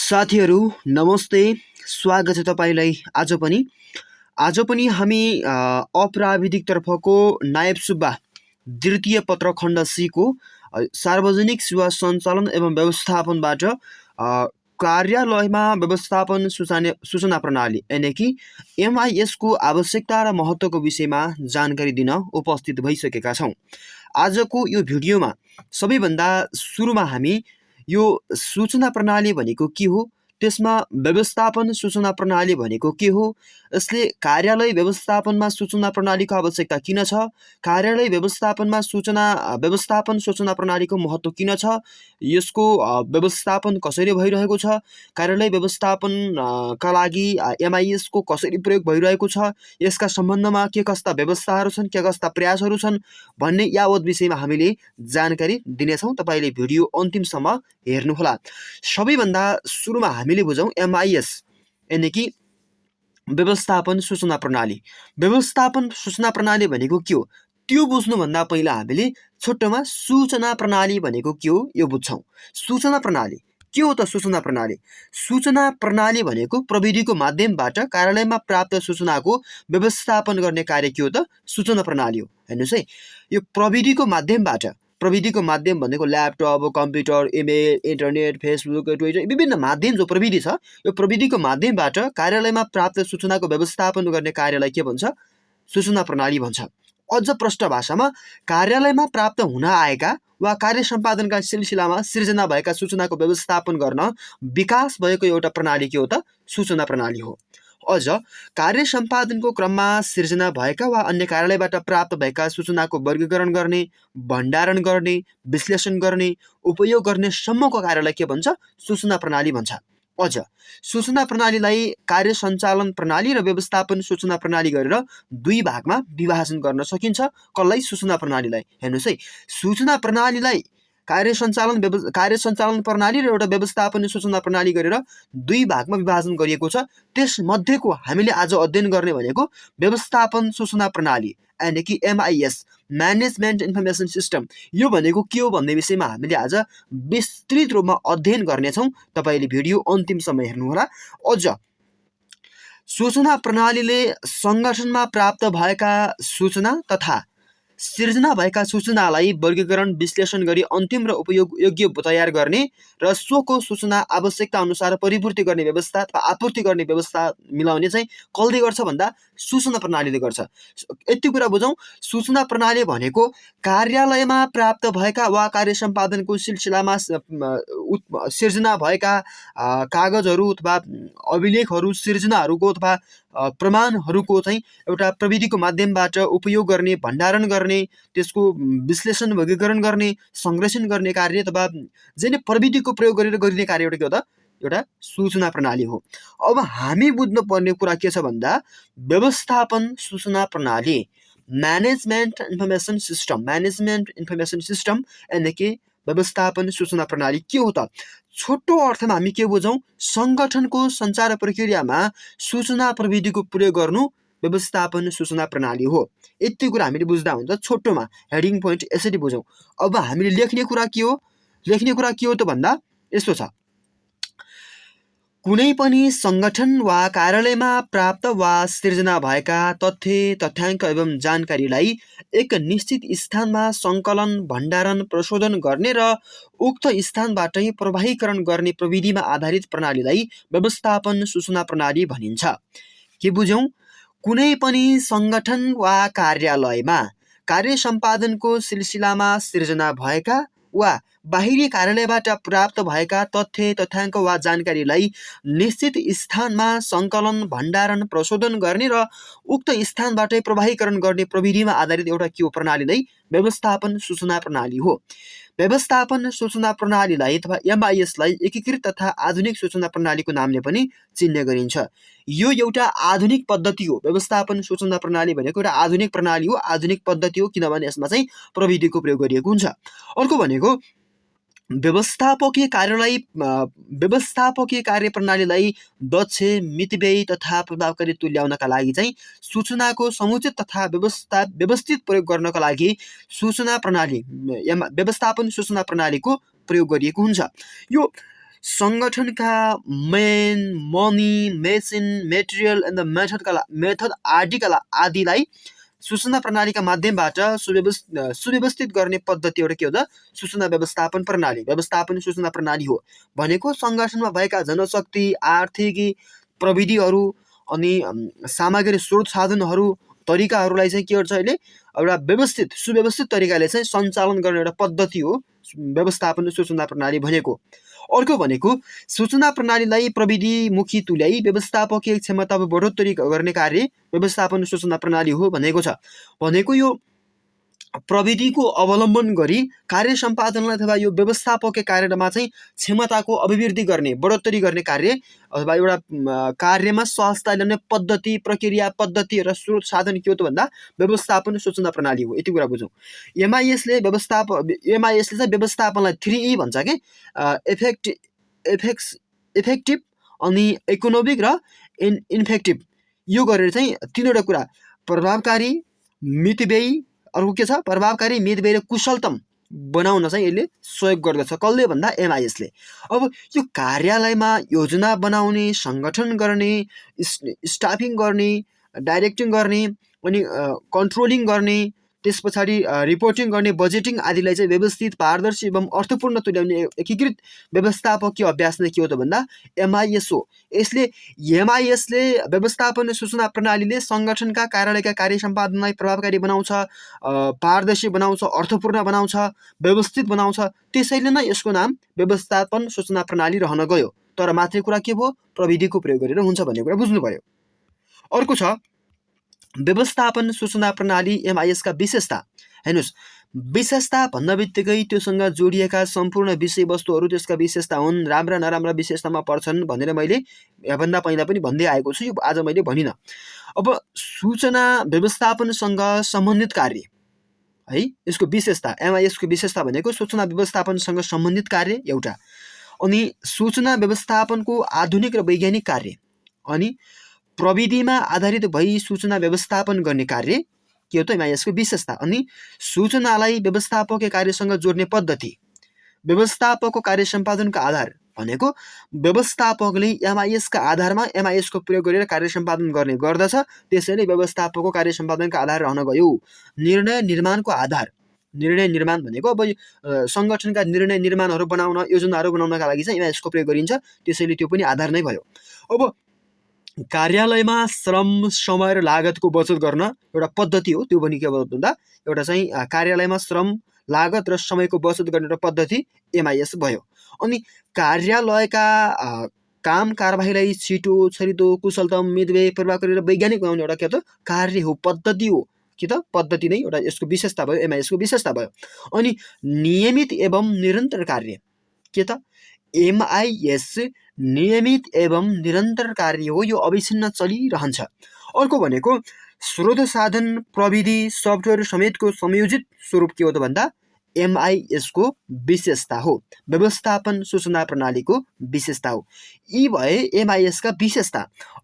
साथीहरू नमस्ते, स्वागत छ तपाईँलाई आज पनि हामी अप्राविधिकतर्फको नायब सुब्बा द्वितीय पत्र खण्ड सीको सार्वजनिक सेवा सञ्चालन एवं व्यवस्थापनबाट कार्यालयमा व्यवस्थापन सूचना प्रणाली यानि कि एमआइएसको आवश्यकता र महत्त्वको विषयमा जानकारी दिन उपस्थित भइसकेका छौँ। आजको यो भिडियोमा सबैभन्दा सुरुमा हामी यो सूचना प्रणाली भनेको के हो, त्यसमा व्यवस्थापन सूचना प्रणाली भनेको के हो, यसले कार्यालय व्यवस्थापनमा सूचना प्रणालीको आवश्यकता किन छ, कार्यालय व्यवस्थापनमा व्यवस्थापन सूचना प्रणालीको महत्त्व किन छ, यसको व्यवस्थापन कसरी भइरहेको छ, कार्यालय व्यवस्थापन का लागि एमआइएसको कसरी प्रयोग भइरहेको छ, यसका सम्बन्धमा के कस्ता व्यवस्थाहरू छन्, के कस्ता प्रयासहरू छन् भन्ने यावत विषयमा हामीले जानकारी दिनेछौँ। तपाईँले भिडियो अन्तिमसम्म हेर्नुहोला। सबैभन्दा सुरुमा हामीले बुझौँ एमआइएस यानि कि व्यवस्थापन सूचना प्रणाली। व्यवस्थापन सूचना प्रणाली भनेको के हो त्यो बुझ्नुभन्दा पहिला हामीले छोटोमा सूचना प्रणाली भनेको के हो यो बुझ्छौँ। सूचना प्रणाली के हो त? सूचना प्रणाली भनेको प्रविधिको माध्यमबाट कार्यालयमा प्राप्त सूचनाको व्यवस्थापन गर्ने कार्य के हो त? सूचना प्रणाली हो। हेर्नुहोस् है, यो प्रविधिको माध्यम भनेको laptop, computer, email, internet, Facebook, Twitter, विभिन्न माध्यम जो प्रविधि छ, यो प्रविधिको माध्यमबाट कार्यालयमा प्राप्त सूचनाको व्यवस्थापन गर्ने कार्यलाई के भन्छ? सूचना प्रणाली भन्छ। अझ प्रष्ट भाषामा कार्यालयमा प्राप्त हुन आएका वा कार्य सम्पादनका सिलसिलामा सिर्जना भएका सूचनाको व्यवस्थापन गर्न विकास भएको एउटा प्रणाली के हो त? सूचना प्रणाली हो। अझ कार्य सम्पादनको क्रममा सिर्जना भएका वा अन्य कार्यालयबाट प्राप्त भएका सूचनाको वर्गीकरण गर्ने, भण्डारण गर्ने, विश्लेषण गर्ने, उपयोग गर्ने सम्मको कार्यलाई के भन्छ? सूचना प्रणाली भन्छ। अझ सूचना प्रणालीलाई कार्य सञ्चालन प्रणाली र व्यवस्थापन सूचना प्रणाली गरेर दुई भागमा विभाजन गर्न सकिन्छ। कसलाई? सूचना प्रणालीलाई। हेर्नुहोस् है, सूचना प्रणालीलाई कार्य सञ्चालन प्रणाली र एउटा व्यवस्थापन सूचना प्रणाली गरेर दुई भागमा विभाजन गरिएको छ। त्यसमध्येको हामीले आज अध्ययन गर्ने भनेको व्यवस्थापन सूचना प्रणाली यानि कि एमआइएस, म्यानेजमेन्ट इन्फर्मेसन सिस्टम। यो भनेको के हो भन्ने विषयमा हामीले आज विस्तृत रूपमा अध्ययन गर्नेछौँ। तपाईँले भिडियो अन्तिमसम्म हेर्नुहोला। अझ सूचना प्रणालीले सङ्गठनमा प्राप्त भएका सूचना तथा सिर्जना भएका सूचनालाई वर्गीकरण, विश्लेषण गरी अन्तिम र उपयोग योग्य तयार गर्ने र सोको सूचना आवश्यकता अनुसार परिपूर्ति गर्ने व्यवस्था अथवा आपूर्ति गर्ने व्यवस्था मिलाउने चाहिँ कसले गर्छ भन्दा सूचना प्रणालीले गर्छ। यति कुरा बुझौँ, सूचना प्रणाली भनेको कार्यालयमा प्राप्त भएका वा कार्य सम्पादनको सिलसिलामा सिर्जना भएका कागजहरू अथवा अभिलेखहरू, सिर्जनाहरूको अथवा प्रमाणहरूको चाहिँ एउटा प्रविधिको माध्यमबाट उपयोग गर्ने, भण्डारण गर्ने, त्यसको विश्लेषण, वर्गीकरण गर्ने, संरक्षण गर्ने कार्य अथवा जसले प्रविधिको प्रयोग गरेर गरिने कार्य एउटा के हो त? एउटा सूचना प्रणाली हो। अब हामी बुझ्नुपर्ने कुरा के छ भन्दा व्यवस्थापन सूचना प्रणाली, म्यानेजमेन्ट इन्फर्मेसन सिस्टम यानि कि व्यवस्थापन सूचना प्रणाली के हो त? छोटो अर्थमा हामी के बुझौँ? सङ्गठनको सञ्चार प्रक्रियामा सूचना प्रविधिको प्रयोग गर्नु व्यवस्थापन सूचना प्रणाली हो। यति कुरा हामीले बुझ्दा हुन्छ। छोटोमा हेडिङ पोइन्ट यसरी बुझौँ। अब हामीले लेख्ने कुरा के हो त भन्दा यस्तो छ, कुनै पनि सङ्गठन वा कार्यालयमा प्राप्त वा सिर्जना भएका तथ्य, तथ्याङ्क एवं जानकारीलाई एक निश्चित स्थानमा सङ्कलन, भण्डारण, प्रशोधन गर्ने र उक्त स्थानबाटै प्रवाहीकरण गर्ने प्रविधिमा आधारित प्रणालीलाई व्यवस्थापन सूचना प्रणाली भनिन्छ। के बुझौँ? कुनै पनि सङ्गठन वा कार्यालयमा कार्य सम्पादनको सिलसिलामा सिर्जना भएका वा बाहिरी कार्यालयबाट प्राप्त भएका तथ्य, तथ्याङ्क वा जानकारीलाई निश्चित स्थानमा सङ्कलन, भण्डारण, प्रशोधन गर्ने र उक्त स्थानबाटै प्रवाहीकरण गर्ने प्रविधिमा आधारित एउटा के हो? प्रणाली नै व्यवस्थापन सूचना प्रणाली हो। व्यवस्थापन सूचना प्रणालीलाई अथवा एमआइएसलाई एकीकृत तथा आधुनिक सूचना प्रणालीको नामले पनि चिन्ने गरिन्छ। यो एउटा आधुनिक पद्धति हो। व्यवस्थापन सूचना प्रणाली भनेको एउटा आधुनिक प्रणाली हो, आधुनिक पद्धति हो, किनभने यसमा चाहिँ प्रविधिको प्रयोग गरिएको हुन्छ। अर्को भनेको व्यवस्थापकीय कार्य प्रणालीलाई दक्ष, मितव्ययी तथा प्रभावकारी तुल्याउनका लागि चाहिँ सूचनाको समुचित तथा व्यवस्थित प्रयोग गर्नका लागि सूचना प्रणाली व्यवस्थापन सूचना प्रणालीको प्रयोग गरिएको हुन्छ। यो सङ्गठनका main, money, machine, material and the method आदिलाई सूचना प्रणालीका माध्यमबाट सुव्यवस्थित गर्ने पद्धति एउटा के हो त सूचना व्यवस्थापन प्रणाली, व्यवस्थापन सूचना प्रणाली हो। भनेको सङ्गठनमा भएका जनशक्ति, आर्थिक प्रविधिहरू अनि सामग्री स्रोत साधनहरू तरिकाहरूलाई चाहिँ के गर्छ अहिले एउटा व्यवस्थित सुव्यवस्थित तरिकाले चाहिँ सञ्चालन गर्ने एउटा पद्धति हो व्यवस्थापन सूचना प्रणाली भनेको। अर्को भनेको सूचना प्रणालीलाई प्रविधिमुखी तुल्याई व्यवस्थापकीय क्षमता बढोत्तरी गर्ने कार्य व्यवस्थापन सूचना प्रणाली हो भनेको छ। भनेको यो प्रविधिको अवलम्बन गरी कार्य सम्पादनलाई अथवा यो व्यवस्थापकीय कार्यमा चाहिँ क्षमताको अभिवृद्धि गर्ने, बढोत्तरी गर्ने कार्य अथवा एउटा कार्यमा सहजता ल्याउने पद्धति, प्रक्रिया पद्धति र स्रोत साधन के हो त भन्दा व्यवस्थापन सूचना प्रणाली हो। यति कुरा बुझौँ। एमआइएसले चाहिँ व्यवस्थापनलाई 3E भन्छ के, इफेक्टिभ अनि इकोनोमिक र इन्फेक्टिभ। यो गरेर चाहिँ तीनवटा कुरा प्रभावकारी, मितव्ययी, अर्को के छ प्रभावकारी, मितव्ययी र कुशलतम बनाउन चाहिँ यसले सहयोग गर्दछ। कसले भन्दा एमआइएसले। अब यो कार्यालयमा योजना बनाउने, सङ्गठन गर्ने, स्टाफिङ गर्ने, डाइरेक्टिङ गर्ने अनि कन्ट्रोलिङ गर्ने, त्यस पछाडि रिपोर्टिङ गर्ने, बजेटिङ आदिलाई चाहिँ व्यवस्थित, पारदर्शी एवं अर्थपूर्ण तुल्याउने एकीकृत व्यवस्थापकीय अभ्यास नै के हो त भन्दा एमआइएस हो। एमआइएसले व्यवस्थापन सूचना प्रणालीले सङ्गठनका कार्यालयका कार्य सम्पादनलाई प्रभावकारी बनाउँछ, पारदर्शी बनाउँछ, अर्थपूर्ण बनाउँछ, व्यवस्थित बनाउँछ। त्यसैले नै यसको नाम व्यवस्थापन सूचना प्रणाली रहन गयो। तर मात्रै कुरा के भयो, प्रविधिको प्रयोग गरेर हुन्छ भन्ने कुरा बुझ्नु पर्यो। अर्को छ व्यवस्थापन सूचना प्रणाली एमआइएसका विशेषता। हेर्नुहोस्, विशेषता भन्ने बित्तिकै त्योसँग जोडिएका सम्पूर्ण विषयवस्तुहरू त्यसका विशेषता हुन्, राम्रा नराम्रा विशेषतामा पर्छन् भनेर मैले यहाँभन्दा पहिला पनि भन्दै आएको छु, यो आज मैले भनिनँ। अब सूचना व्यवस्थापनसँग सम्बन्धित कार्य है, यसको विशेषता, एमआइएसको विशेषता भनेको सूचना व्यवस्थापनसँग सम्बन्धित कार्य एउटा, अनि सूचना व्यवस्थापनको आधुनिक र वैज्ञानिक कार्य, अनि प्रविधिमा आधारित भई सूचना व्यवस्थापन गर्ने कार्य के हो त एमआइएसको विशेषता, अनि सूचनालाई व्यवस्थापकीय कार्यसँग जोड्ने पद्धति, व्यवस्थापकको कार्य सम्पादनको आधार भनेको व्यवस्थापकले एमआइएसका आधारमा एमआइएसको प्रयोग गरेर कार्य सम्पादन गर्ने गर्दछ। त्यसैले व्यवस्थापकको कार्य सम्पादनको आधार रहन गयो। निर्णय निर्माणको आधार, निर्णय निर्माण भनेको अब सङ्गठनका निर्णय निर्माणहरू बनाउन, योजनाहरू बनाउनका लागि चाहिँ एमआइएसको प्रयोग गरिन्छ। त्यसैले त्यो पनि आधार नै भयो। अब कार्यालयमा श्रम, समय र लागतको बचत गर्न एउटा पद्धति हो। त्यो पनि के भन्दा एउटा चाहिँ कार्यालयमा श्रम, लागत र समयको बचत गर्ने एउटा पद्धति एमआइएस भयो। अनि कार्यालयका काम कारबाहीलाई छिटो, छरितो, कुशलतम, मितव्ययी, प्रभावकारी र वैज्ञानिक बनाउने एउटा के त कार्य हो, पद्धति हो कि त पद्धति नै एउटा यसको विशेषता भयो, एमआइएसको विशेषता भयो। अनि नियमित एवं निरन्तर कार्य के त एमआइएस नियमित एवं निरन्तर कार्य हो, यो अविच्छिन्न चलिरहन्छ। अर्को भनेको स्रोत साधन, प्रविधि, सफ्टवेयर समेतको संयोजित स्वरूप के हो त भन्दा एमआइएसको विशेषता हो, व्यवस्थापन सूचना प्रणालीको विशेषता हो। यी भए एमआइएसका विशेषता।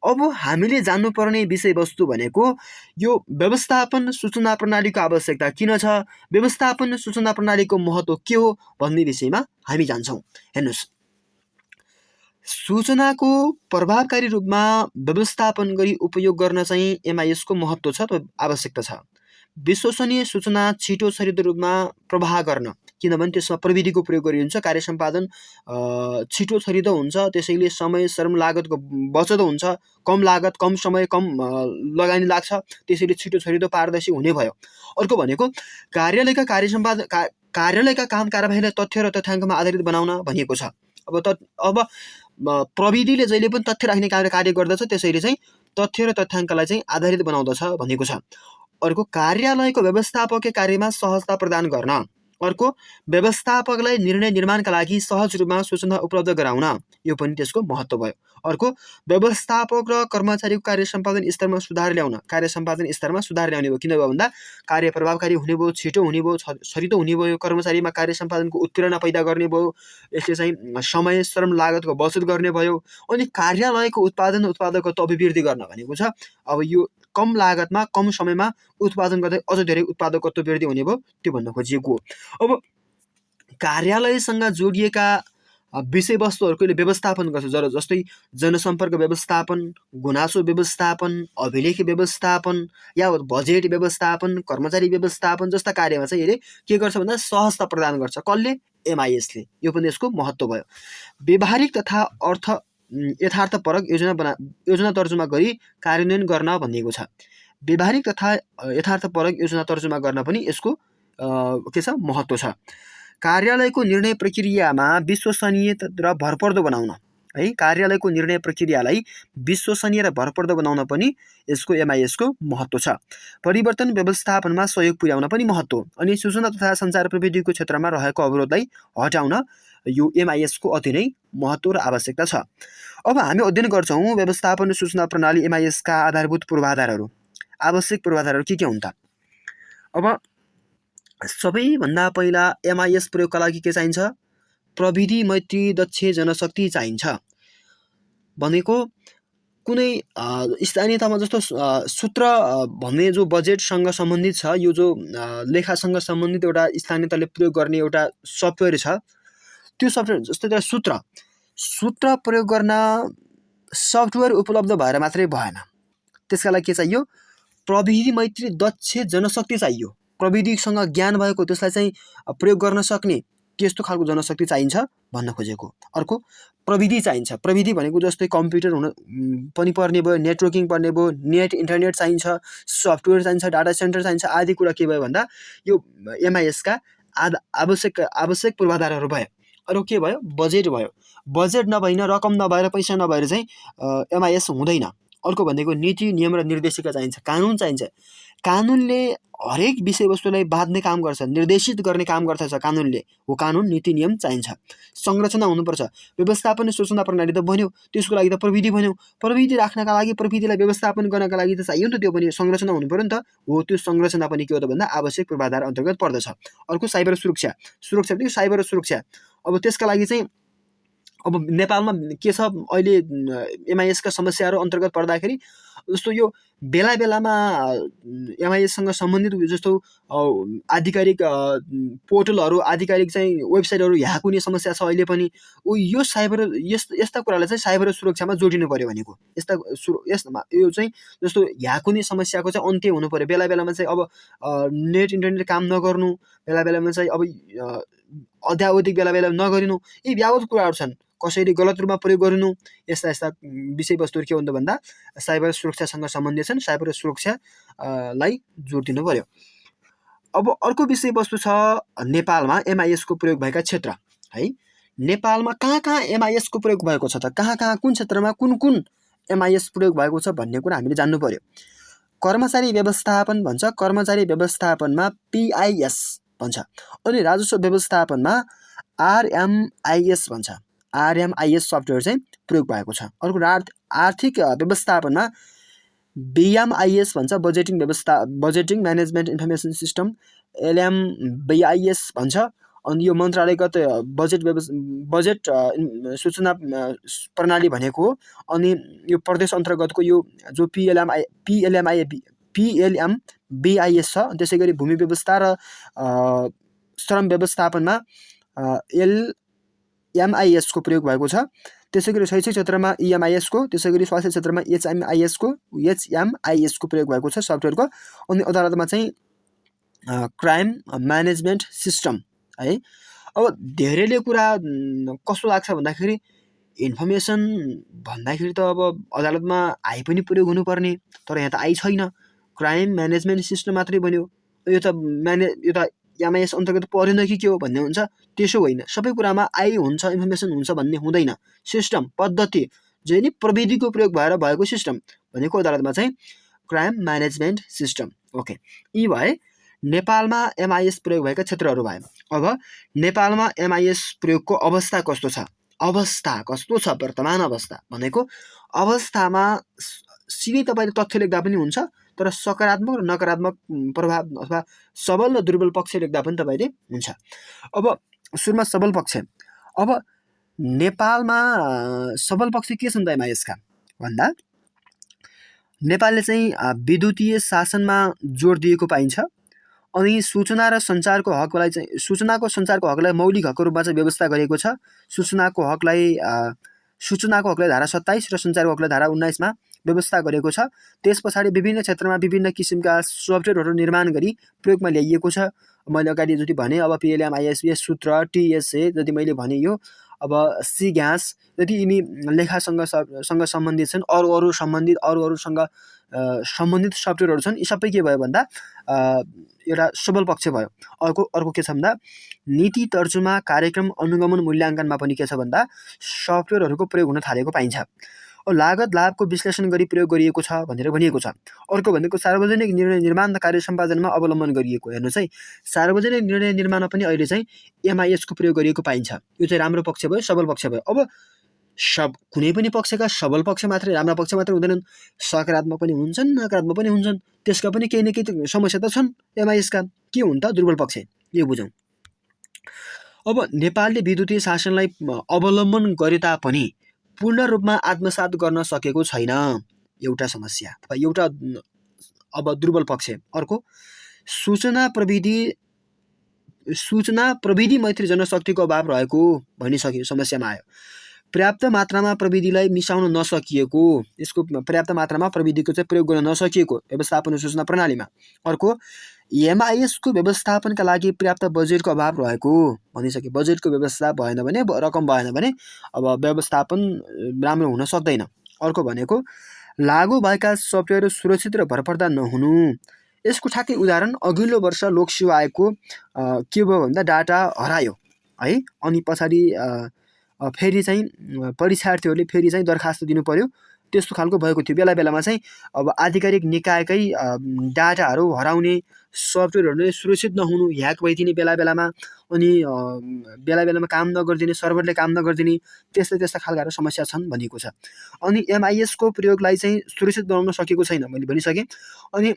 अब हामीले जान्नुपर्ने विषयवस्तु भनेको यो व्यवस्थापन सूचना प्रणालीको आवश्यकता किन छ, व्यवस्थापन सूचना प्रणालीको महत्त्व के हो भन्ने विषयमा हामी जान्छौँ। हेर्नुहोस्, सूचनाको प्रभावकारी रूपमा व्यवस्थापन गरी उपयोग गर्न चाहिँ एमआइएसको महत्त्व छ, आवश्यकता छ। विश्वसनीय सूचना छिटो, छरितो रूपमा प्रवाह गर्न, किनभने त्यसमा प्रविधिको प्रयोग गरिन्छ, कार्य सम्पादन छिटो, छरितो हुन्छ। त्यसैले समय, श्रम, लागतको बचत हुन्छ, कम लागत, कम समय, कम लगानी लाग्छ। त्यसैले छिटो, छरितो, पारदर्शी हुने भयो। अर्को भनेको कार्यालयका काम कारबाहीलाई तथ्य र तथ्याङ्कमा आधारित बनाउन भनिएको छ। अब प्रविधिले जहिले पनि तथ्य राख्ने कार्य गर्दछ, त्यसैले चाहिँ तथ्य र तथ्याङ्कलाई चाहिँ आधारित बनाउँदछ भनेको छ। अर्को कार्यालयको व्यवस्थापकीय कार्यमा सहजता प्रदान गर्न, अर्को व्यवस्थापकलाई निर्णय निर्माणका लागि सहज रूपमा सूचना उपलब्ध गराउन, यो पनि त्यसको महत्त्व भयो। अर्को व्यवस्थापक र कर्मचारीको कार्य सम्पादन स्तरमा सुधार ल्याउन, कार्य सम्पादन स्तरमा सुधार ल्याउने भयो। किन भयो भन्दा कार्य प्रभावकारी हुने भयो, छिटो हुने भयो, छरितो हुने भयो, कर्मचारीमा कार्य सम्पादनको उत्प्रेरणा पैदा गर्ने भयो। यसले चाहिँ समय, श्रम, लागतको बचत गर्ने भयो। अनि कार्यालयको उत्पादन उत्पादकत्व अभिवृद्धि गर्न भनेको छ। अब यो कम लागतमा कम समयमा उत्पादन गर्दै अझ धेरै उत्पादकत्व वृद्धि हुने भयो, त्यो भन्न खोजिएको हो। अब कार्यालयसँग जोडिएका विषयवस्तुहरूको व्यवस्थापन गर्छ। जस्तै जनसम्पर्क व्यवस्थापन, गुनासो व्यवस्थापन, अभिलेख व्यवस्थापन या बजेट व्यवस्थापन, कर्मचारी व्यवस्थापन जस्ता कार्यमा चाहिँ यसले के गर्छ भन्दा सहजता प्रदान गर्छ। कसले? एमआइएसले। यो पनि यसको महत्त्व भयो। व्यवहारिक तथा यथार्थपरक योजना तर्जुमा गरी कार्यान्वयन गर्न भनिएको छ। व्यवहारिक तथा यथार्थपरक योजना तर्जुमा गर्न पनि यसको के छ? महत्त्व छ। कार्यालयको निर्णय प्रक्रियामा विश्वसनीय र भरपर्दो बनाउन, है, कार्यालयको निर्णय प्रक्रियालाई विश्वसनीय र भरपर्दो बनाउन पनि यसको एमआइएसको महत्त्व छ। परिवर्तन व्यवस्थापनमा सहयोग पुर्याउन पनि महत्त्व। अनि सूचना तथा सञ्चार प्रविधिको क्षेत्रमा रहेको अवरोधलाई हटाउन यो एमआइएसको अति नै महत्त्व र आवश्यकता छ। अब हामी अध्ययन गर्छौँ व्यवस्थापन सूचना प्रणाली एमआइएसका आधारभूत पूर्वाधारहरू, आवश्यक पूर्वाधारहरू के हुन् त? अब सबैभन्दा पहिला एमआइएस प्रयोगका लागि के चाहिन्छ? प्रविधि मैत्री दक्ष जनशक्ति चाहिन्छ। भनेको कुनै स्थानीय तहमा जस्तो सूत्र भन्ने जो बजेटसँग सम्बन्धित छ, यो जो लेखासँग सम्बन्धित एउटा स्थानीय तहले प्रयोग गर्ने एउटा सफ्टवेयर छ, त्यो सफ्टवेयर जस्तै एउटा सूत्र प्रयोग गर्न सफ्टवेयर उपलब्ध भएर मात्रै भएन। त्यसका लागि के चाहियो? प्रविधि मैत्री दक्ष जनशक्ति चाहियो। प्रविधिसँग ज्ञान भएको, त्यसलाई चाहिँ प्रयोग गर्न सक्ने त्यस्तो खालको जनशक्ति चाहिन्छ भन्न खोजेको। अर्को प्रविधि चाहिन्छ। प्रविधि भनेको जस्तै कम्प्युटर हुन पनि पर्ने भयो, नेटवर्किङ पर्ने भयो, नेट इन्टरनेट चाहिन्छ, सफ्टवेयर चाहिन्छ, डाटा सेन्टर चाहिन्छ, आदि कुरा के भयो भन्दा यो एमआइएसका आवश्यक पूर्वाधारहरू भयो। अरू के भयो? बजेट भयो। बजेट नभइन, रकम नभएर, पैसा नभएर चाहिँ एमआइएस हुँदैन। अर्को भनेको नीति नियम र निर्देशिका चाहिन्छ, कानुन चाहिन्छ। कानुनले हरेक विषयवस्तुलाई बाँध्ने काम गर्छ, निर्देशित गर्ने काम गर्छ कानुनले। हो कानुन, नीति नियम चाहिन्छ। संरचना हुनुपर्छ। व्यवस्थापन सूचना प्रणाली त बन्यो, त्यसको लागि त प्रविधि बन्यो। प्रविधि राख्नका लागि, प्रविधिलाई व्यवस्थापन गर्नका लागि त चाहियो नि त, त्यो पनि संरचना हुनु पर्यो नि त। हो, त्यो संरचना पनि के हो त भन्दा आवश्यक पूर्वाधार अन्तर्गत पर्दछ। अर्को साइबर सुरक्षा। सुरक्षा पनि साइबर सुरक्षा। अब त्यसका लागि चाहिँ अब नेपालमा के छ अहिले एमआइएसका समस्याहरू अन्तर्गत पर्दाखेरि जस्तो यो बेला बेलामा एमआइएससँग सम्बन्धित जस्तो आधिकारिक पोर्टलहरू, आधिकारिक चाहिँ वेबसाइटहरू ह्याक हुने समस्या छ अहिले पनि। यो यस्ता कुरालाई चाहिँ साइबर सुरक्षामा जोडिनु पर्यो भनेको। यो चाहिँ जस्तो ह्याक हुने समस्याको चाहिँ अन्त्य हुनु पर्यो। बेला बेलामा चाहिँ अब नेट इन्टरनेट काम नगर्नु, बेला बेलामा चाहिँ अब अध्यावधिक बेला बेला नगरिनु, यी व्यावत कुराहरू छन्। कसैले गलत रूपमा प्रयोग गरिनु, यस्ता विषयवस्तुहरू के हुन्छ भन्दा साइबर सुरक्षासँग सम्बन्धित छन्। साइबर सुरक्षालाई जोड दिनु पर्यो। अब अर्को विषयवस्तु छ नेपालमा एमआइएसको प्रयोग भएका क्षेत्र, है। नेपालमा कहाँ कहाँ एमआइएसको प्रयोग भएको छ त? कहाँ कहाँ, कुन क्षेत्रमा कुन एमआइएस प्रयोग भएको छ भन्ने कुरा हामीले जान्नु पर्यो। कर्मचारी व्यवस्थापन भन्छ, कर्मचारी व्यवस्थापनमा पिआइएस भन्छ। अनि राजस्व व्यवस्थापनमा आरएमआइएस भन्छ। आरएमआइएस सफ्टवेयर चाहिँ प्रयोग भएको छ। अर्को आर्थिक व्यवस्थापनमा बिएमआइएस भन्छ, बजेटिङ म्यानेजमेन्ट इन्फर्मेसन सिस्टम, एलएमबिआइएस भन्छ। अनि यो मन्त्रालयगत बजेट सूचना प्रणाली भनेको हो। अनि यो प्रदेश अन्तर्गतको यो जो पिएलएमबिआइएस छ। त्यसै गरी भूमि व्यवस्था र श्रम व्यवस्थापनमा एमआइएसको प्रयोग भएको छ। त्यसै गरी शैक्षिक क्षेत्रमा इएमआइएसको, त्यसै गरी स्वास्थ्य क्षेत्रमा एचएमआइएसको प्रयोग भएको छ सफ्टवेयरको। अनि अदालतमा चाहिँ क्राइम म्यानेजमेन्ट सिस्टम, है। अब धेरैले कुरा कस्तो लाग्छ भन्दाखेरि इन्फर्मेसन भन्दाखेरि त अब अदालतमा आई पनि प्रयोग हुनुपर्ने, तर यहाँ त आई छैन। क्राइम म्यानेजमेन्ट सिस्टम मात्रै बन्यो। यो त एमआइएस अन्तर्गत परेन कि के हो भन्ने हुन्छ। त्यसो होइन, सबै कुरामा आई हुन्छ, इन्फर्मेसन हुन्छ भन्ने हुँदैन। सिस्टम, पद्धति, जे नि प्रविधिको प्रयोग भएर भएको सिस्टम भनेको अदालतमा चाहिँ क्राइम म्यानेजमेन्ट सिस्टम। ओके, यी भए नेपालमा एमआइएस प्रयोग भएका क्षेत्रहरू भए। अब नेपालमा एमआइएस प्रयोगको अवस्था कस्तो छ? वर्तमान अवस्था भनेको अवस्थामा सिधै तपाईँले तथ्य लेख्दा पनि हुन्छ, तर सकारात्मक र नकारात्मक प्रभाव अथवा सबल र दुर्बल पक्ष लेख्दा पनि तपाईँले हुन्छ। अब सुरुमा सबल पक्ष। अब नेपालमा सबल पक्ष के छन् त एमआइएसका भन्दा नेपालले चाहिँ विद्युतीय शासनमा जोड दिएको पाइन्छ। अनि सूचना र सञ्चारको हकलाई चाहिँ सूचनाको सञ्चारको हकलाई मौलिक हकको रूपमा चाहिँ व्यवस्था गरिएको छ। सूचनाको हकलाई धारा 27 र सञ्चारको हकलाई धारा 19 मा व्यवस्था गरेको छ। त्यस पछाडि विभिन्न क्षेत्रमा विभिन्न किसिमका सफ्टवेयरहरू निर्माण गरी प्रयोगमा ल्याइएको छ। मैले अगाडि जति भने अब PLM, ISBS सूत्र, TSA जति मैले भने यो अब सिग्यास जति यिनी लेखासँग सम्बन्धित छन्, अरू सम्बन्धित सफ्टवेयरहरू छन्। यी सबै के भयो भन्दा एउटा सबल पक्ष भयो। अर्को के छ भन्दा नीति तर्जुमा, कार्यक्रम अनुगमन, मूल्याङ्कनमा पनि के छ भन्दा सफ्टवेयरहरूको प्रयोग हुन थालेको पाइन्छ। लागत लाभको विश्लेषण गरी प्रयोग गरिएको छ भनेर भनिएको छ। अर्को भनेको सार्वजनिक निर्णय निर्माण र कार्य सम्पादनमा अवलम्बन गरिएको। हेर्नुहोस् है, सार्वजनिक निर्णय निर्माणमा पनि अहिले चाहिँ MIS को प्रयोग गरिएको पाइन्छ। यो चाहिँ राम्रो पक्ष भयो, सबल पक्ष भयो। अब कुनै पनि पक्षका सबल पक्ष मात्रै, राम्रा पक्ष मात्रै हुँदैनन्, सकारात्मक पनि हुन्छन्, नकारात्मक पनि हुन्छन्। त्यसका पनि केही न केही समस्या त छन् MIS का। के हुन् त दुर्बल पक्ष, यो बुझौँ। अब नेपालले विद्युतीय शासनलाई अवलम्बन गरे तापनि पूर्ण रूपमा आत्मसात गर्न सकेको छैन, एउटा समस्या अथवा एउटा अब दुर्बल पक्ष। अर्को सूचना प्रविधि मैत्री जनशक्तिको अभाव रहेको भनिसक्यो, समस्यामा आयो। पर्याप्त मात्रामा प्रविधिलाई मिसाउन नसकिएको, यसको पर्याप्त मात्रामा प्रविधिको चाहिँ प्रयोग गर्न नसकिएको व्यवस्थापन सूचना प्रणालीमा। अर्को MIS को व्यवस्थापनका लागि पर्याप्त बजेटको अभाव रहेको भनिसक्यो। बजेटको व्यवस्था भएन भने, रकम भएन भने अब व्यवस्थापन राम्रो हुन सक्दैन। अर्को भनेको लागू भएका सफ्टवेयर सुरक्षित र भरपर्दा नहुनु। यसको ठ्याक्कै उदाहरण अघिल्लो वर्ष लोकसेवा आयोगको के भयो भन्दा डाटा हरायो है। अनि पछाडि फेरि चाहिँ परीक्षार्थीहरूले फेरि चाहिँ दरखास्त दिनु पर्यो, त्यस्तो खालको भएको थियो। बेला बेलामा चाहिँ अब आधिकारिक निकायकै डाटाहरू हराउने, सफ्टवेयरहरू सुरक्षित नहुनु, ह्याक भइदिने बेला बेलामा, अनि बेला बेलामा काम नगरिदिने, सर्भरले काम नगरिदिने, त्यस्ता खालका समस्या छन् भनिएको छ। अनि MIS को प्रयोगलाई चाहिँ सुरक्षित बनाउन सकेको छैन, मैले भनिसकेँ। अनि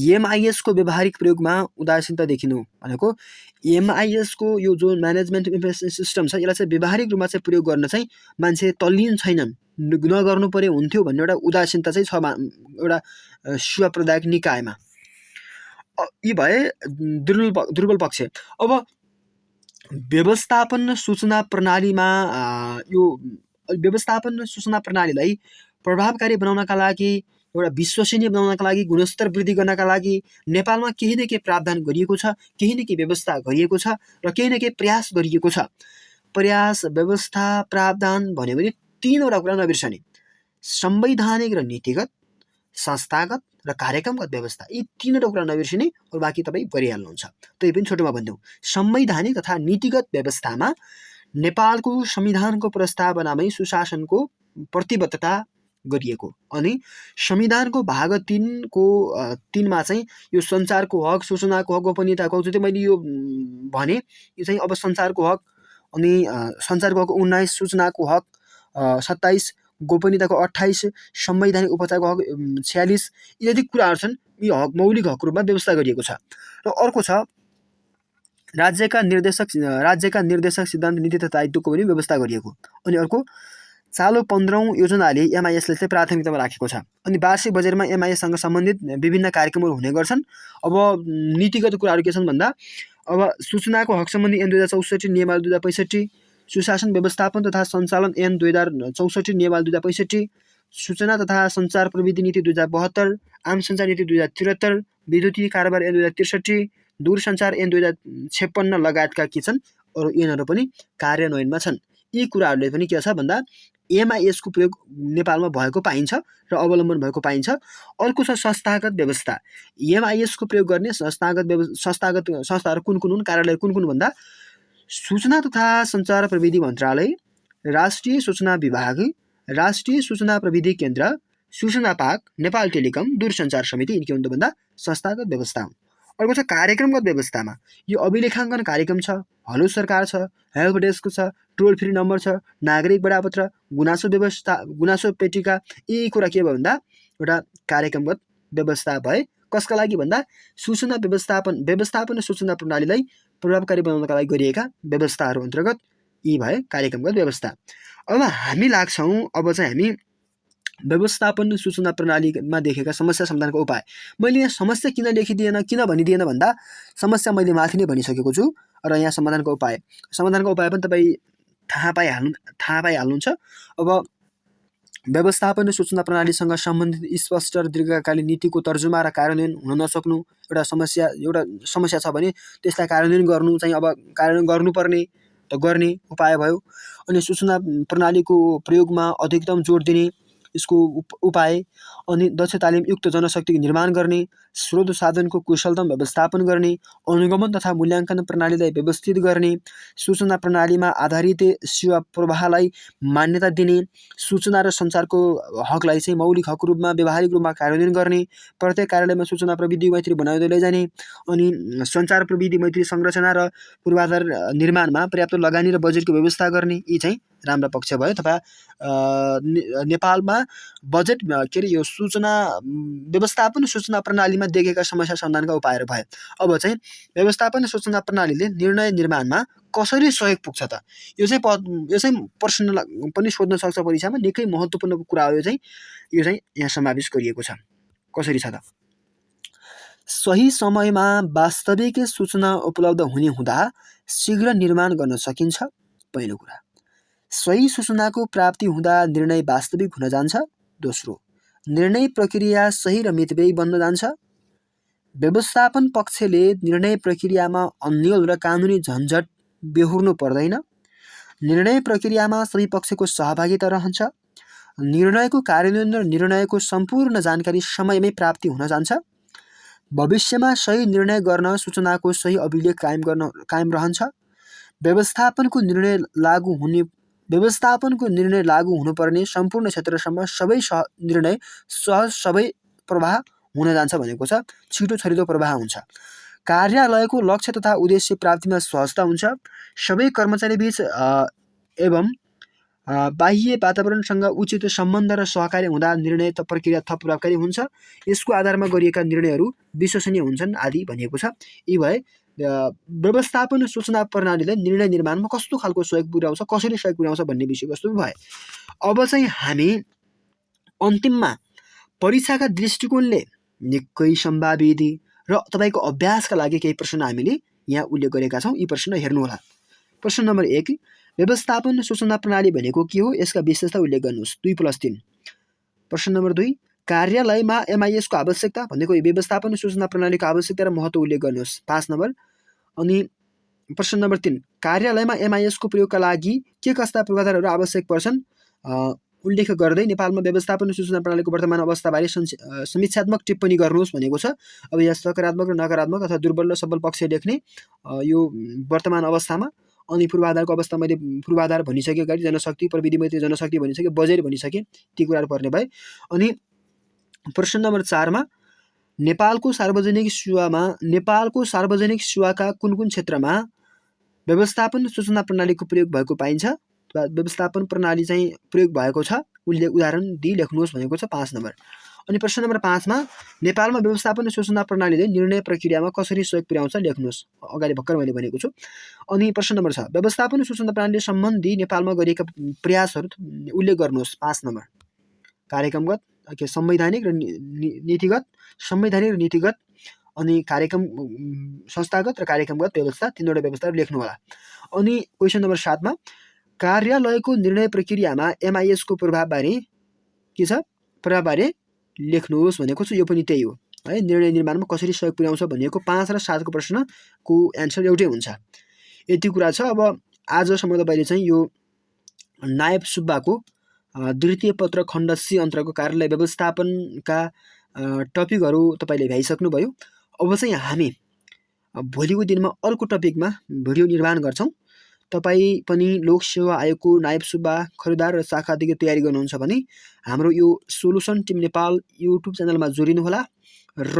MIS को व्यावहारिक प्रयोगमा उदासीनता देखिनु भनेको MIS को यो जो म्यानेजमेन्ट इन्फर्मेसन सिस्टम छ, यसलाई चाहिँ व्यावहारिक रूपमा चाहिँ प्रयोग गर्न चाहिँ मान्छे तल्लीन छैनन्, नगर्नु पर्यो हुन्थ्यो भन्ने एउटा उदासीनता चाहिँ छ एउटा सेवा प्रदायक निकायमा। यी भए दुर्बल पक्ष। अब व्यवस्थापन सूचना प्रणालीमा यो व्यवस्थापन सूचना प्रणालीलाई प्रभावकारी बनाउनका लागि, एउटा विश्वसनीय बनाउनका लागि, गुणस्तर वृद्धि गर्नका लागि नेपालमा केही न केही प्रावधान गरिएको छ, केही न केही व्यवस्था गरिएको छ र केही न केही प्रयास गरिएको छ। प्रयास, व्यवस्था, प्रावधान भन्यो भने तीनवटा कुरा नबिर्सने। संवैधानिक र नीतिगत, संस्थागत र कार्यक्रमगत व्यवस्था, यी तीनवटा कुरा नबिर्सिने, अरू बाँकी तपाईँ गरिहाल्नुहुन्छ। त्यही पनि छोटोमा भनिदिउँ, संवैधानिक तथा नीतिगत व्यवस्थामा नेपालको संविधानको प्रस्तावनामै सुशासनको प्रतिबद्धता गरिएको। अनि संविधानको भाग 3 को 3 मा चाहिँ यो सञ्चारको हक, सूचनाको हक, गोपनीयताको हक, जति मैले यो भने यो चाहिँ अब सञ्चारको हक, अनि सञ्चारको हक 19, सूचनाको हक 27, गोपनीयताको 28, संवैधानिक उपचारको हक 46, यदि कुराहरू छन्, यी हक मौलिक हकको रूपमा व्यवस्था गरिएको छ। र अर्को छ राज्यका निर्देशक सिद्धान्त, नीति तथा दायित्वको पनि व्यवस्था गरिएको। अनि अर्को चालु 15औं योजनाले MIS ले चाहिँ प्राथमिकतामा राखेको छ। अनि वार्षिक बजेटमा MIS सँग सम्बन्धित विभिन्न कार्यक्रमहरू हुने गर्छन्। अब नीतिगत कुराहरू के छन् भन्दा अब सूचनाको हक सम्बन्धी ऐन 2064, नियमावली 2065, सुशासन व्यवस्थापन तथा सञ्चालन ऐन 2064, नियमावली 2065, सूचना तथा सञ्चार प्रविधि नीति 2072, आम सञ्चार नीति 2073, विद्युतीय कारोबार ऐन 2063, दूरसञ्चार ऐन 2056 लगायतका के छन् अरू ऐनहरू पनि कार्यान्वयनमा छन्। यी कुराहरूले पनि के छ भन्दा MIS को प्रयोग नेपालमा भएको पाइन्छ र अवलम्बन भएको पाइन्छ। अर्को छ संस्थागत व्यवस्था। MIS को प्रयोग गर्ने संस्थागत संस्थाहरू कुन कुन हुन्, कार्यालय कुन कुन भन्दा सूचना तथा सञ्चार प्रविधि मन्त्रालय, राष्ट्रिय सूचना विभाग, राष्ट्रिय सूचना प्रविधि केन्द्र, सूचना पार्क, नेपाल टेलिकम, दूरसञ्चार समिति, यिनी के हुन् भन्दा संस्थागत व्यवस्था हुन्। अर्को छ कार्यक्रमगत व्यवस्थामा यो अभिलेखाङ्कन कार्यक्रम छ, हलो सरकार छ, हेल्प डेस्क छ, टोल फ्री नम्बर छ, नागरिक बडापत्र, गुनासो व्यवस्था, गुनासो पेटिका, यी कुरा के भयो भन्दा एउटा कार्यक्रमगत व्यवस्था भए। कसका लागि भन्दा सूचना व्यवस्थापन सूचना प्रणालीलाई प्रभावकारी बनाउनका लागि गरिएका व्यवस्थाहरू अन्तर्गत यी भए कार्यक्रमगत व्यवस्था। अब हामी लाग्छौँ, अब चाहिँ हामी व्यवस्थापन सूचना प्रणालीमा देखेका समस्या समाधानका उपाय। मैले यहाँ समस्या किन लेखिदिएन, किन भनिदिएन भन्दा समस्या मैले माथि नै भनिसकेको छु र यहाँ समाधानको उपाय पनि तपाईँ थाहा पाइहाल्नुहुन्छ। अब व्यवस्थापन सूचना प्रणालीसँग सम्बन्धित स्पष्ट र दीर्घकालीन नीतिको तर्जुमा र कार्यान्वयन हुन नसक्नु एउटा समस्या छ भने त्यसलाई कार्यान्वयन गर्नु चाहिँ अब कार्यान्वयन गर्नुपर्ने त गर्ने उपाय भयो। अनि सूचना प्रणालीको प्रयोगमा अधिकतम जोड दिने यसको उपाय। अनि दक्ष तालिमयुक्त जनशक्ति निर्माण गर्ने, स्रोत साधनको कुशलतम व्यवस्थापन गर्ने, अनुगमन तथा मूल्याङ्कन प्रणालीलाई व्यवस्थित गर्ने, सूचना प्रणालीमा आधारित सेवा प्रवाहलाई मान्यता दिने, सूचना र सञ्चारको हकलाई चाहिँ मौलिक हक रूपमा व्यावहारिक रूपमा कार्यान्वयन गर्ने, प्रत्येक कार्यालयमा सूचना प्रविधि मैत्री बनाउँदै लैजाने, अनि सञ्चार प्रविधि मैत्री संरचना र पूर्वाधार निर्माणमा पर्याप्त लगानी र बजेटको व्यवस्था गर्ने। यी चाहिँ राम्रा पक्ष भयो। तथा नेपालमा बजेट यो सूचना व्यवस्थापन सूचना प्रणालीमा देखेका समस्या समाधानका उपायहरू भए। अब चाहिँ व्यवस्थापन सूचना प्रणालीले निर्णय निर्माणमा कसरी सहयोग पुग्छ त, यो चाहिँ प्रश्न पनि सोध्न सक्छ परीक्षामा। निकै महत्त्वपूर्ण कुरा हो। यो चाहिँ यहाँ समावेश गरिएको छ। कसरी छ त, सही समयमा वास्तविक सूचना उपलब्ध हुँदा शीघ्र निर्माण गर्न सकिन्छ। पहिलो कुरा, सही सूचनाको प्राप्ति हुँदा निर्णय वास्तविक हुन जान्छ। दोस्रो, निर्णय प्रक्रिया सही र मितव्ययी बन्न जान्छ। व्यवस्थापन पक्षले निर्णय प्रक्रियामा अन्यल र कानुनी झन्झट बेहोर्नु पर्दैन। निर्णय प्रक्रियामा सबै पक्षको सहभागिता रहन्छ। निर्णयको कार्यान्वयन र निर्णयको सम्पूर्ण जानकारी समयमै प्राप्ति हुन जान्छ। भविष्यमा सही निर्णय गर्न सूचनाको सही अभिलेख कायम रहन्छ। व्यवस्थापनको निर्णय लागू हुनुपर्ने सम्पूर्ण क्षेत्रसम्म सबै निर्णय सहज सबै प्रवाह हुन जान्छ भनेको छ। छिटो छरितो प्रवाह हुन्छ। कार्यालयको लक्ष्य तथा उद्देश्य प्राप्तिमा सहजता हुन्छ। सबै कर्मचारीबीच एवं बाह्य वातावरणसँग उचित सम्बन्ध र सहकार्य हुँदा निर्णय प्रक्रिया थप प्रभावकारी हुन्छ। यसको आधारमा गरिएका निर्णयहरू विश्वसनीय हुन्छन् आदि भनिएको छ। यी भए व्यवस्थापन सूचना प्रणालीले निर्णय निर्माणमा कस्तो खालको सहयोग पुर्याउँछ, कसरी सहयोग पुर्याउँछ भन्ने विषयवस्तु भए। अब चाहिँ हामी अन्तिममा परीक्षाका दृष्टिकोणले निकै सम्भावित र तपाईँको अभ्यासका लागि केही प्रश्न हामीले यहाँ उल्लेख गरेका छौँ। यी प्रश्न हेर्नुहोला। प्रश्न नम्बर 1, व्यवस्थापन सूचना प्रणाली भनेको के हो, यसका विशेषता उल्लेख गर्नुहोस्। 2+3। प्रश्न नम्बर 2, कार्यालयमा एमआइएसको आवश्यकता भनेको व्यवस्थापन सूचना प्रणालीको आवश्यकता र महत्त्व उल्लेख गर्नुहोस्। 5 नम्बर। अनि प्रश्न नम्बर 3, कार्यालयमा एमआइएसको प्रयोगका लागि के कस्ता पूर्वाधारहरू आवश्यक पर्छन् उल्लेख गर्दै नेपालमा व्यवस्थापन सूचना प्रणालीको वर्तमान अवस्थाबारे समीक्षात्मक टिप्पणी गर्नुहोस् भनेको छ। अब यहाँ सकारात्मक र नकारात्मक अथवा दुर्बल र सबल पक्ष लेख्ने यो वर्तमान अवस्थामा। अनि पूर्वाधारको अवस्था मैले पूर्वाधार भनिसकेँ, अगाडि जनशक्ति प्रविधि मैत्री जनशक्ति भनिसकेँ, बजेट भनिसकेँ, ती कुराहरू पर्ने भए। अनि प्रश्न नम्बर 4मा नेपालको सार्वजनिक सेवाका कुन कुन क्षेत्रमा व्यवस्थापन सूचना प्रणालीको प्रयोग भएको पाइन्छ, व्यवस्थापन प्रणाली चाहिँ प्रयोग भएको छ उदाहरण दिई लेख्नुहोस् भनेको छ। 5 नम्बर। अनि प्रश्न नम्बर 5मा नेपालमा व्यवस्थापन सूचना प्रणालीले निर्णय प्रक्रियामा कसरी सहयोग पुर्याउँछ लेख्नुहोस्। अगाडि भर्खर मैले भनेको छु। अनि प्रश्न नम्बर 6, व्यवस्थापन सूचना प्रणाली सम्बन्धी नेपालमा गरिएका प्रयासहरू उल्लेख गर्नुहोस्। 5 नम्बर। कार्यक्रमगत, संवैधानिक र नीतिगत, अनि कार्यक्रम संस्थागत र कार्यक्रमगत व्यवस्था, 3वटा व्यवस्थाहरू लेख्नुहोला। अनि क्वेसन नम्बर 7मा कार्यालयको निर्णय प्रक्रियामा एमआइएसको प्रभावबारे के छ, प्रभावबारे लेख्नुहोस् भनेको छु। यो पनि त्यही हो है, निर्णय निर्माणमा कसरी सहयोग पुर्याउँछ भनिएको 5 र 7को प्रश्नको एन्सर एउटै हुन्छ। यति कुरा छ। अब आजसम्म तपाईँले चाहिँ यो नायब सुब्बाको द्वितीय पत्र खण्ड C अन्तर्गतको कार्यालय व्यवस्थापनका टपिकहरू तपाईँले भ्याइसक्नुभयो। अब चाहिँ हामी भोलिको दिनमा अर्को टपिकमा भिडियो निर्माण गर्छौँ। तपाईँ पनि लोकसेवा आयोगको नायब सुब्बा, खरिदार र शाखा अधिकारी तयारी गर्नुहुन्छ भने हाम्रो यो सोलुसन टिम नेपाल युट्युब च्यानलमा जोडिनुहोला र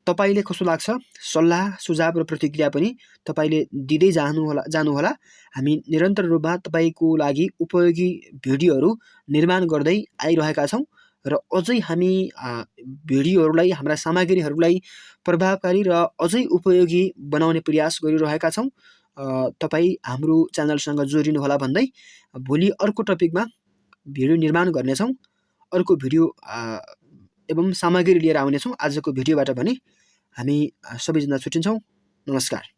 तपाईँले कस्तो लाग्छ सल्लाह सुझाव र प्रतिक्रिया पनि तपाईँले दिँदै जानुहोला। हामी निरन्तर रूपमा तपाईँको लागि उपयोगी भिडियोहरू निर्माण गर्दै आइरहेका छौँ र अझै हामी भिडियोहरूलाई, हाम्रा सामग्रीहरूलाई प्रभावकारी र अझै उपयोगी बनाउने प्रयास गरिरहेका छौँ। तपाईँ हाम्रो च्यानलसँग जोडिनुहोला भन्दै भोलि अर्को टपिकमा भिडियो निर्माण गर्नेछौँ। अर्को भिडियो एवं सामग्री लिएर आउनेछौँ। आजको भिडियोबाट भने हामी सबैजना छुट्टिन्छौँ। नमस्कार।